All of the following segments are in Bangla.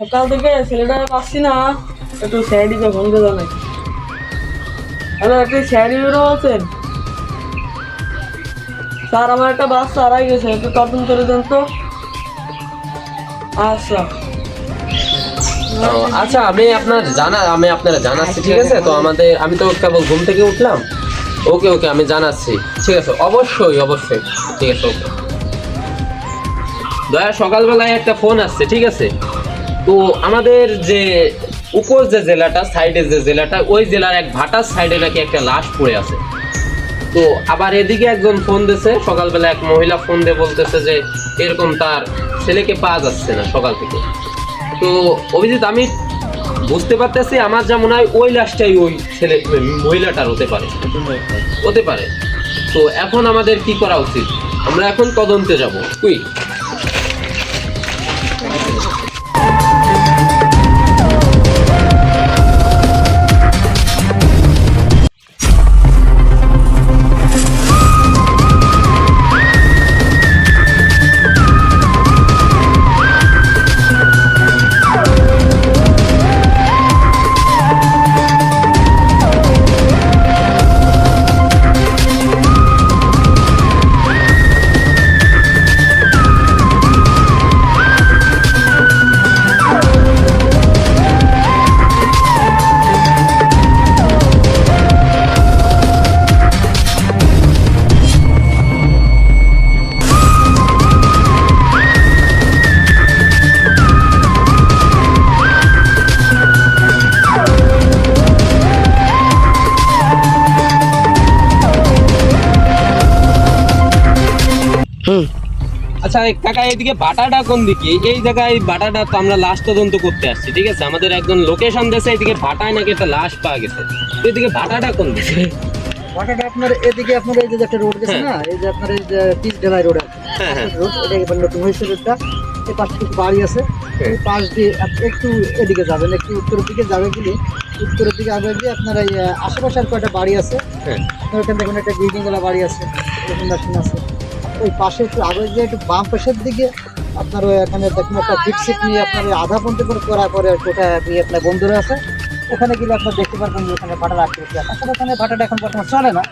সকাল থেকে ছেলেটা পাচ্ছি না, একটু স্যারিকে ফোন করে জানাই। হ্যালো, আপনি স্যারি বেরো আছেন? স্যার, আমার একটা বাচ্চা হারাই গেছে, একটু তদন্ত করে দেন তো। আচ্ছা। আচ্ছা, আমি আপনারা জানাচ্ছি, ঠিক আছে? তো আমি তো কেবল ঘুম থেকে উঠলাম। ওকে ওকে, আমি জানাচ্ছি, ঠিক আছে? অবশ্যই অবশ্যই, ঠিক আছে, ওকে। দয়া, সকালবেলায় একটা ফোন আসছে, ঠিক আছে? তো আমাদের যে উপর যে জেলাটা, সাইডের যে জেলাটা, ওই জেলার এক ভাটার সাইডে নাকি একটা লাশ পড়ে আছে। তো আবার এদিকে একজন ফোন দিয়েছে সকালবেলা, এক মহিলা ফোন দিয়ে বলতেছে যে এরকম তার ছেলেকে পাওয়া যাচ্ছে না সকাল থেকে। তো অভিজিৎ, আমি বুঝতে পারতেছি, আমার যা মনে হয় ওই লাশটাই ওই ছেলে মহিলাটার হতে পারে। তো এখন আমাদের কি করা উচিত? আমরা এখন তদন্তে যাব। কুই আচ্ছা কাকা, এইদিকে বাটাটা কোন দিকে? এই জায়গায় বাটাটা তো আমরা লাশ তদন্ত করতে আসছি, ঠিক আছে? আমাদের একজন লোকেশন দিয়েছে, এইদিকে ভাটায় নাকি একটা লাশ পাওয়া গেছে। তো এইদিকে ভাটাটা কোন দিকে? ভাটাটা আপনার এদিকে, আপনার এই যে একটা রোড গেছে না, এই যে আপনার এই যে পিচ ঢালাই রোড আছে, হ্যাঁ হ্যাঁ রোড এটা এবার নতুন হয়েছে রোডটা। এই পাশে কিছু বাড়ি আছে, এই পাশ দিয়ে একটু এদিকে যাবেন, একটু উত্তরের দিকে যাবে গেলে, উত্তরের দিকে আগে গিয়ে আপনার এই আশেপাশে আর কয়টা বাড়ি আছে। হ্যাঁ। আপনার ওখানে দেখুন একটা বিল্ডিং ওলা বাড়ি আছে, এরকম মেশিন আছে। ওই পাশে একটু আগে গিয়ে একটু বাম পাশের দিকে আপনার ওই এখানে দেখুন একটা ফিট সিট নিয়ে আপনার ওই আধা পর্যন্ত করে করা পরে কোথায় আপনার বন্ধুরা আছে, ওখানে গেলে আপনার দেখতে পারবেন যে ওখানে ভাটার আকৃতি আছে। আসলে ওখানে ভাটাটা এখন বর্তমানে চলে না,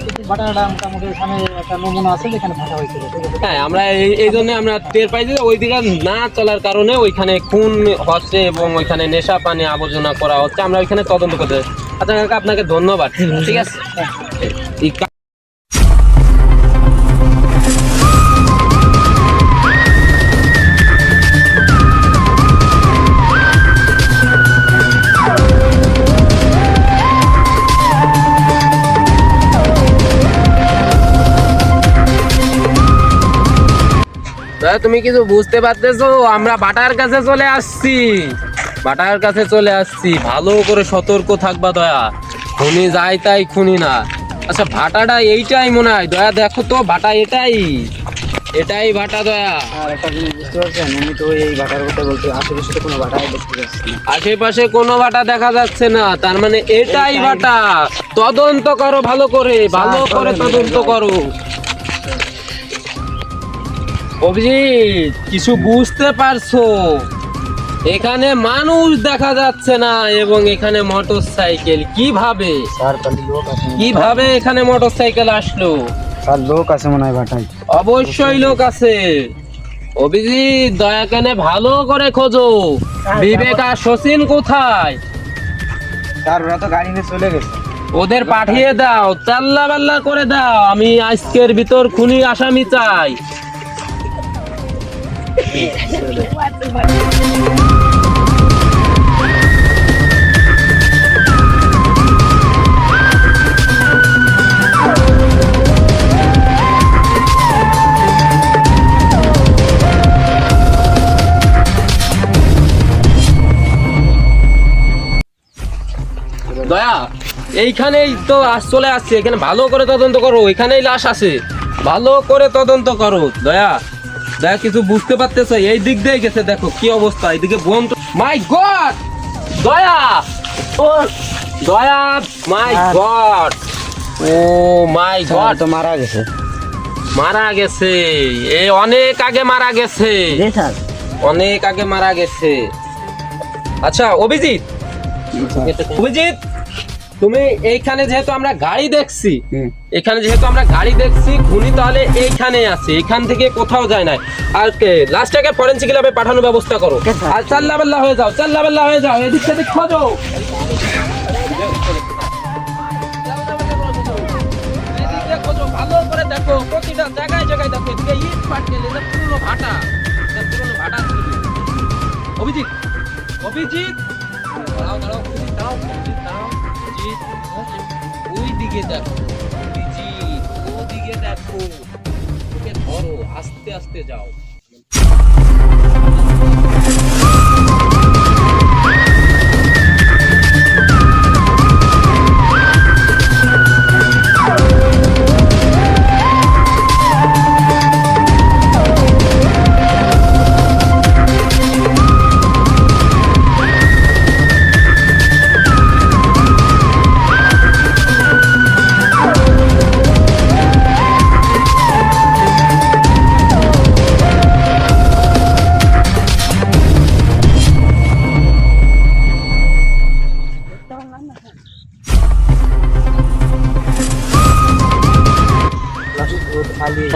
কিন্তু ভাটাটা মোটামুটি ওখানে একটা নমুনা আছে যেখানে ভাটা হয়েছিল। হ্যাঁ, আমরা এই জন্য আমরা টের পাই যে ওই দিকে না চলার কারণে ওইখানে খুন হচ্ছে এবং ওইখানে নেশা পানি আবর্জনা করা হচ্ছে। আমরা ওইখানে তদন্ত করতে। আচ্ছা কাকা, আপনাকে ধন্যবাদ, ঠিক আছে? তুমি কিছু বুঝতে পারতেছো? আমরা বাটার কাছে চলে আসছি। ভালো করে সতর্ক থাকবা দয়া, খুনি যায় তাই খুনি না। আচ্ছা, ভাটাটা এইটাই মনে হয় দয়া, দেখো তো ভাটা এটাই ভাটা দয়া। আর একটা জিনিস বুঝতে পারছেন, আমি তো এই ভাটার কথা বলতে আশেপাশে তো কোনো ভাটাই দেখতে পাচ্ছি না। আশেপাশে কোনো ভাটা দেখা যাচ্ছে না, তার মানে এটাই ভাটা। তদন্ত করো ভালো করে তদন্ত করো। অভিজিৎ, কিছু বুঝতে পারছো? এখানে মানুষ দেখা যাচ্ছে না এবং এখানে মোটরসাইকেল। কিভাবে এখানে মোটরসাইকেল আসলো? স্যার, লোক আছে মনে হয় ভাটায়। অবশ্যই লোক আছে। অভিজিৎ, দয়া কেনে ভালো করে খোঁজো। বিবেক আর শচীন কোথায়? স্যার, ওরা তো গাড়ি নিয়ে চলে গেছে। ওদের পাঠিয়ে দাও, চাল্লা বাল্লা করে দাও। আমি আজকের ভিতর খুনি আসামি চাই। দয়া, এইখানেই তো চলে আসছে। এখানে ভালো করে তদন্ত করো, এখানেই লাশ আছে। ভালো করে তদন্ত করো দয়া। কিছু বুঝতে পারতেছো? এই দিক দিয়ে গেছে, দেখো কি অবস্থা। এইদিকে বোম। মাই গড দয়া, ও দয়া, মাই গড, ও মাই গড, তো মারা গেছে। অনেক আগে মারা গেছে। আচ্ছা অভিজিৎ, অভিজিৎ তুমি এইখানে যেহেতু আমরা গাড়ি দেখছি, খুনি তাহলে এইখানে আছে, এইখান থেকে কোথাও যায় না। আর লাস্টটাকে ফরেনসিক ল্যাবে পাঠানোর ব্যবস্থা করো। আর চাল্লা বেল্লা হয়ে যাও, এদিক সেদিক খোঁজো। এদিকে খোঁজো, ভালো করে দেখো, প্রতিটা জায়গায় দেখো। এদিকে ইট পাটকেল, এটা পুরনো ভাটা, অভিজিৎ দাঁড়াও, ওই দিকে দেখো, ওদিকে দেখো, ওকে ধরো, আস্তে আস্তে যাও।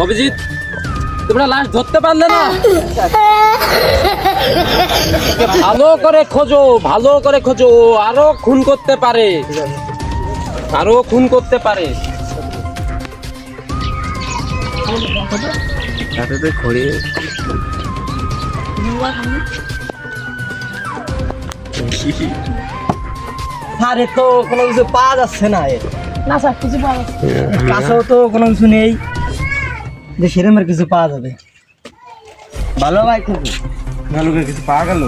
অভিজিৎ, তোমরা লাশ ধরতে পারলে না? ভালো করে খোঁজো, আরো খুন করতে পারে। আরে তো কোনো কিছু পাওয়া যাচ্ছে না। না স্যার, কিছু পাওয়া যাচ্ছে না। কাছেও তো কোনো কিছু নেই যে সেরকমের কিছু পাওয়া যাবে। ভালো ভাই, খুব ভালো করে কিছু পাওয়া গেল?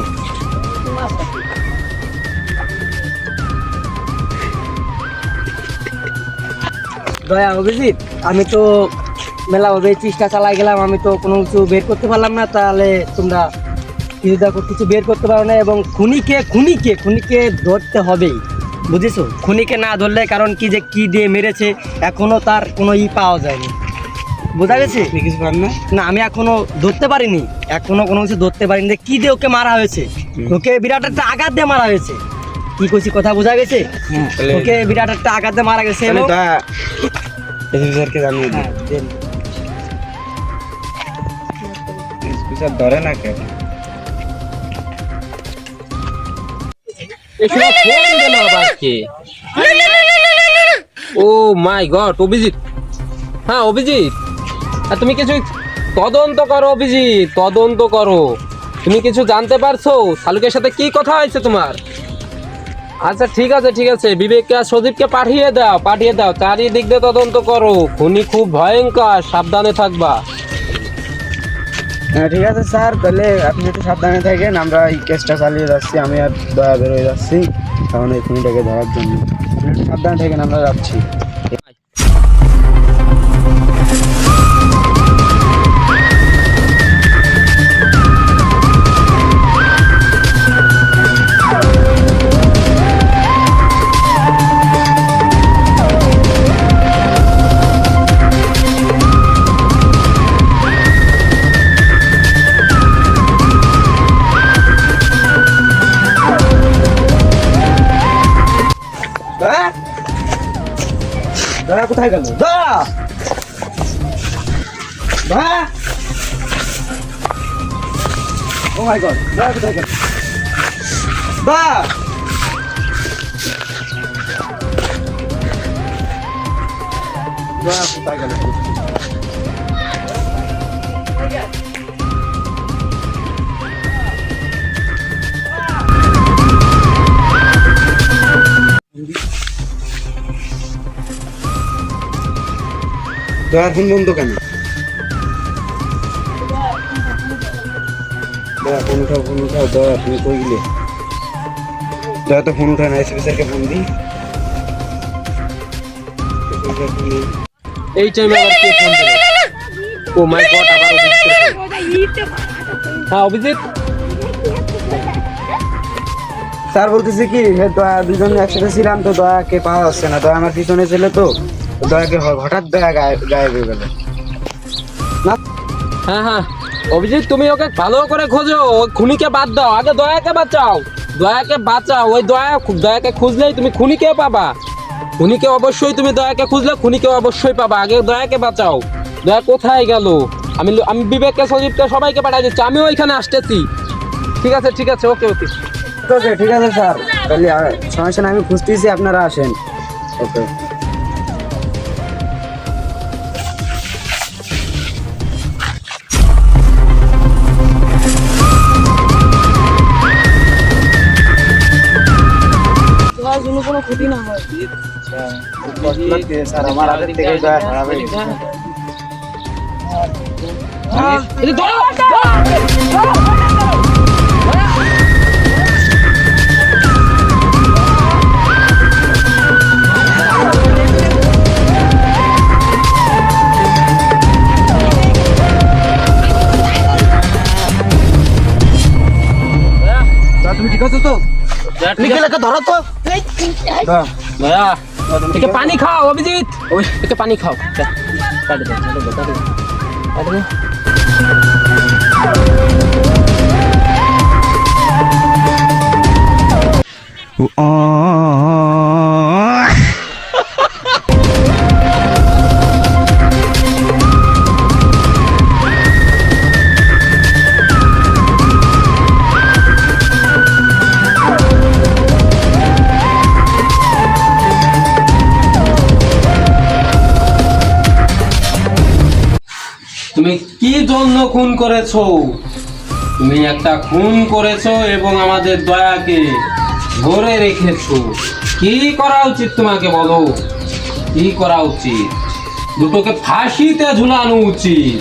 দয়া অভিজিৎ, আমি তো মেলাভাবে চেষ্টা চালাই গেলাম, আমি তো কোনো কিছু বের করতে পারলাম না। তাহলে তোমরা কিছু দেখো, কিছু বের করতে পারো না। এবং খুনিকে ধরতে হবেই, বুঝেছো? খুনিকে না ধরলে, কারণ কি যে কি দিয়ে মেরেছে এখনো তার কোনো পাওয়া যায়নি, বোঝা গেছে? কিছু পারেন না, আমি এখনো ধরতে পারিনি, কোনো কিছু ধরতে পারিনি যে কি দিয়ে ওকে মারা হয়েছে। ওকে বিরাট একটা আঘাত দিয়ে মারা হয়েছে। কি কইছি কথা বোঝা গেছে? ওকে বিরাট একটা আঘাত দিয়ে মারা গেছে। ধরে না কেন? ও মাই গড, অভিজিৎ। হ্যাঁ অভিজিৎ, তুমি কিছু তদন্ত করো। তুমি কিছু জানতে পারছো শালুকের সাথে কি কথা হয়েছে তোমার? আচ্ছা ঠিক আছে, বিবেককে আর সজীবকে পাঠিয়ে দাও, চারিদিক দিয়ে তদন্ত করো। খুনি খুব ভয়ঙ্কর, সাবধানে থাকবা। হ্যাঁ ঠিক আছে স্যার, তাহলে আপনি একটু সাবধানে থাকেন। আমরা এই কেসটা চালিয়ে যাচ্ছি, আমি আর দয়া বেরোয় যাচ্ছি কারণ এই খুনিটাকে ধরার জন্য। একটু সাবধানে থাকেন, আমরা যাচ্ছি। দয়া কোথায় গেল? দয়া, ও মাই গড, দয়া কোথায় গেল? দয়া, কোথায় গেল? দয়ার ফোন বন্ধ কেন? দয়া ফোন উঠাও, দয়া তুমি কই গেলে? দয়া তো ফোন উঠায় না, এসপি স্যারকে ফোন দিই। এই টাইমে আবার কে ফোন দিল? ও মাই গড, আবার অভিজিৎ। হ্যাঁ অভিজিৎ, স্যার বলতেছি কি, দয়া দুজন একসাথে ছিলাম তো, দয়াকে পাওয়া যাচ্ছে না। দয়া আমার পিছনে ছিল তো, দয়াকে হঠাৎ দয়া গায়েব হয়ে গেল। হ্যাঁ অভিজিৎ, তুমি ওকে ভালো করে খোঁজো, খুনিকে বাদ দাও, আগে দয়াকে বাঁচাও। দয়াকে বাঁচাও। ওই দয়াকে খুঁজলেই তুমি খুনিকে পাবা। খুনিকে অবশ্যই তুমি দয়াকে খুঁজলে খুনিকে অবশ্যই পাবা। আগে দয়াকে বাঁচাও। দয়া কোথায় গেল? আমি বিবেককে, সজীবকে সবাইকে পাঠাই দিচ্ছি। আমিও ওইখানে আসতেছি। ঠিক আছে, ঠিক আছে, ওকে ওকে। ওকে ঠিক আছে স্যার, তাহলে সমস্যা নাই, আমি খুঁজতেছি, আপনারা আসেন। ওকে। তোমার জন্য কোনো ক্ষতি না হয়। কষ্ট লাগছে স্যার, আমার হাতের থেকে দয়া খারাপ হয়ে গেছে। এই ধরো! তুমি ঠিক আছো তো? নিখিলকে ধরো তো। দয়া, একে পানি খাও অভিজিৎ। একে পানি খাও। কাটে দে, কাটে দে, কাটে দে, কাটে দে। তুমি কি জন্য খুন করেছো? তুমি একটা খুন করেছো এবং আমাদের দয়াকে ধরে রেখেছো। কি করা উচিত তোমাকে বলো? কি করা উচিত? দুটোকে ফাঁসিতে ঝুলানো উচিত।